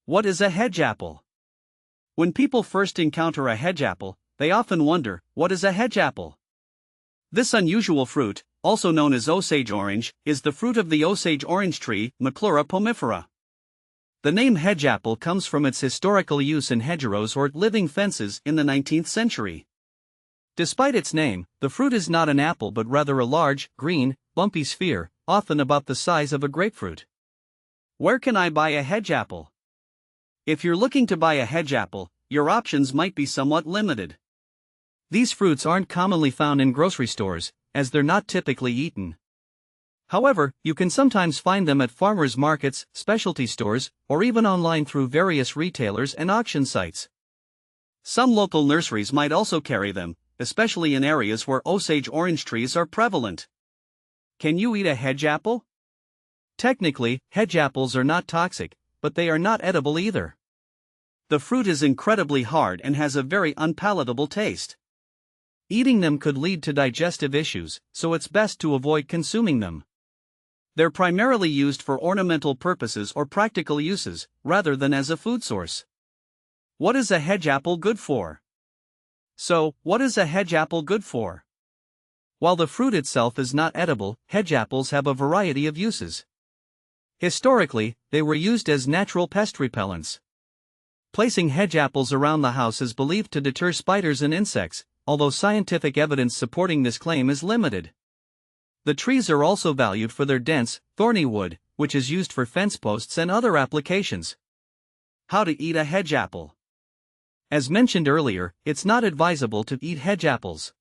What is a hedgeapple? When people first encounter a hedgeapple, they often wonder, what is a hedgeapple? This unusual fruit, also known as osage orange, is the fruit of the osage orange tree, Maclura pomifera. The name hedgeapple comes from its historical use in hedgerows or living fences in the 19th century. Despite its name, the fruit is not an apple but rather a large, green, bumpy sphere, often about the size of a grapefruit. Where can I buy a hedgeapple? If you're looking to buy a hedgeapple, your options might be somewhat limited. These fruits aren't commonly found in grocery stores, as they're not typically eaten. However, you can sometimes find them at farmers markets, specialty stores, or even online through various retailers and auction sites. Some local nurseries might also carry them, especially in areas where osage orange trees are prevalent. Can you eat a hedgeapple? Technically, hedgeapples are not toxic, but they are not edible either. The fruit is incredibly hard and has a very unpalatable taste. Eating them could lead to digestive issues, so it's best to avoid consuming them. They're primarily used for ornamental purposes or practical uses, rather than as a food source. What is a hedgeapple good for? So, what is a hedgeapple good for? While the fruit itself is not edible, hedgeapples have a variety of uses. Historically, they were used as natural pest repellents. Placing hedgeapples around the house is believed to deter spiders and insects, although scientific evidence supporting this claim is limited. The trees are also valued for their dense, thorny wood, which is used for fence posts and other applications. How to eat a hedgeapple? As mentioned earlier, it's not advisable to eat hedgeapples.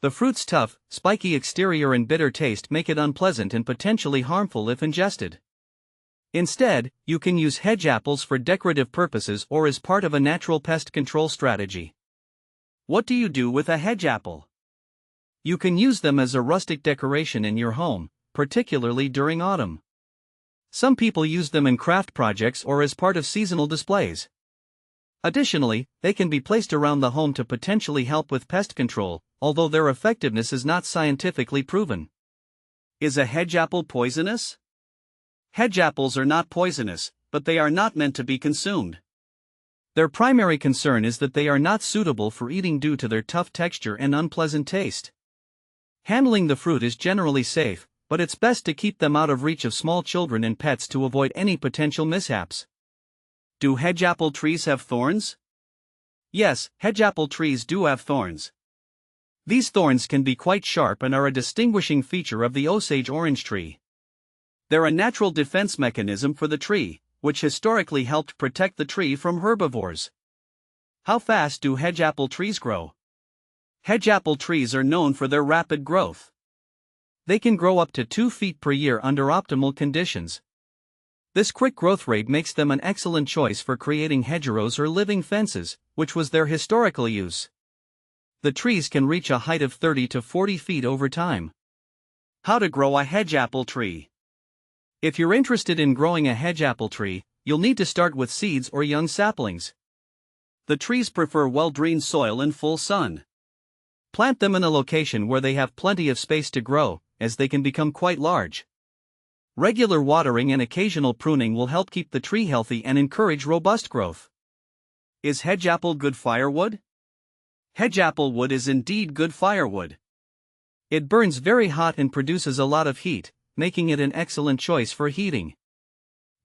The fruit's tough, spiky exterior and bitter taste make it unpleasant and potentially harmful if ingested. Instead, you can use hedgeapples for decorative purposes or as part of a natural pest control strategy. What do you do with a hedgeapple? You can use them as a rustic decoration in your home, particularly during autumn. Some people use them in craft projects or as part of seasonal displays. Additionally, they can be placed around the home to potentially help with pest control, although their effectiveness is not scientifically proven. Is a hedgeapple poisonous? Hedgeapples are not poisonous, but they are not meant to be consumed. Their primary concern is that they are not suitable for eating due to their tough texture and unpleasant taste. Handling the fruit is generally safe, but it's best to keep them out of reach of small children and pets to avoid any potential mishaps. Do hedgeapple trees have thorns? Yes, hedgeapple trees do have thorns. These thorns can be quite sharp and are a distinguishing feature of the osage orange tree. They're a natural defense mechanism for the tree, which historically helped protect the tree from herbivores. How fast do hedgeapple trees grow? Hedgeapple trees are known for their rapid growth. They can grow up to 2 feet per year under optimal conditions. This quick growth rate makes them an excellent choice for creating hedgerows or living fences, which was their historical use. The trees can reach a height of 30 to 40 feet over time. How to grow a hedgeapple tree? If you're interested in growing a hedgeapple tree, you'll need to start with seeds or young saplings. The trees prefer well-drained soil and full sun. Plant them in a location where they have plenty of space to grow, as they can become quite large. Regular watering and occasional pruning will help keep the tree healthy and encourage robust growth. Is hedgeapple good firewood? Hedgeapple wood is indeed good firewood. It burns very hot and produces a lot of heat, making it an excellent choice for heating.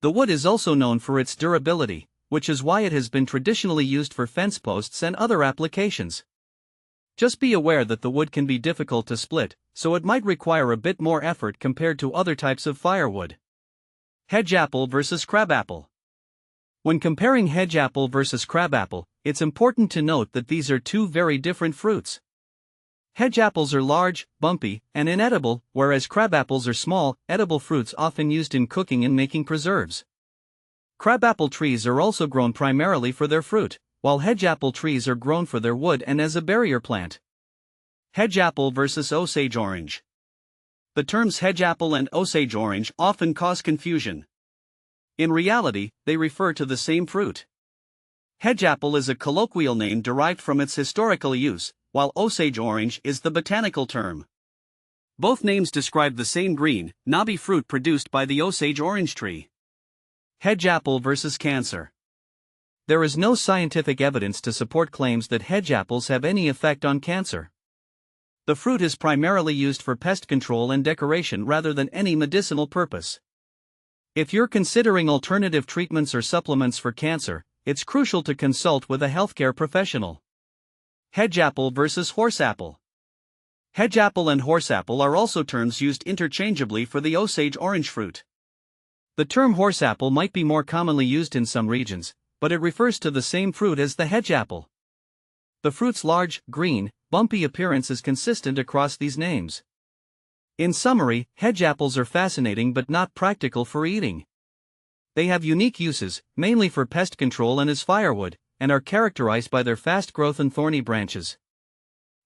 The wood is also known for its durability, which is why it has been traditionally used for fence posts and other applications. Just be aware that the wood can be difficult to split, so it might require a bit more effort compared to other types of firewood. Hedgeapple versus crabapple. When comparing hedgeapple versus crabapple, it's important to note that these are two very different fruits. Hedgeapples are large, bumpy, and inedible, whereas crabapples are small, edible fruits often used in cooking and making preserves. Crabapple trees are also grown primarily for their fruit, while hedgeapple trees are grown for their wood and as a barrier plant. Hedgeapple versus osage orange. The terms hedgeapple and osage orange often cause confusion. In reality, they refer to the same fruit. Hedgeapple is a colloquial name derived from its historical use, while osage orange is the botanical term. Both names describe the same green, knobby fruit produced by the osage orange tree. Hedge apple versus cancer. There is no scientific evidence to support claims that hedge apples have any effect on cancer. The fruit is primarily used for pest control and decoration rather than any medicinal purpose. If you're considering alternative treatments or supplements for cancer, it's crucial to consult with a healthcare professional. Hedge apple versus horse apple. Hedge apple and horse apple are also terms used interchangeably for the Osage orange fruit. The term horse apple might be more commonly used in some regions, but it refers to the same fruit as the hedge apple. The fruit's large, green, bumpy appearance is consistent across these names. In summary, hedge apples are fascinating but not practical for eating. They have unique uses, mainly for pest control and as firewood, and are characterized by their fast growth and thorny branches.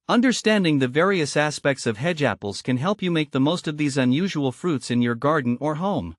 Understanding the various aspects of hedge apples can help you make the most of these unusual fruits in your garden or home.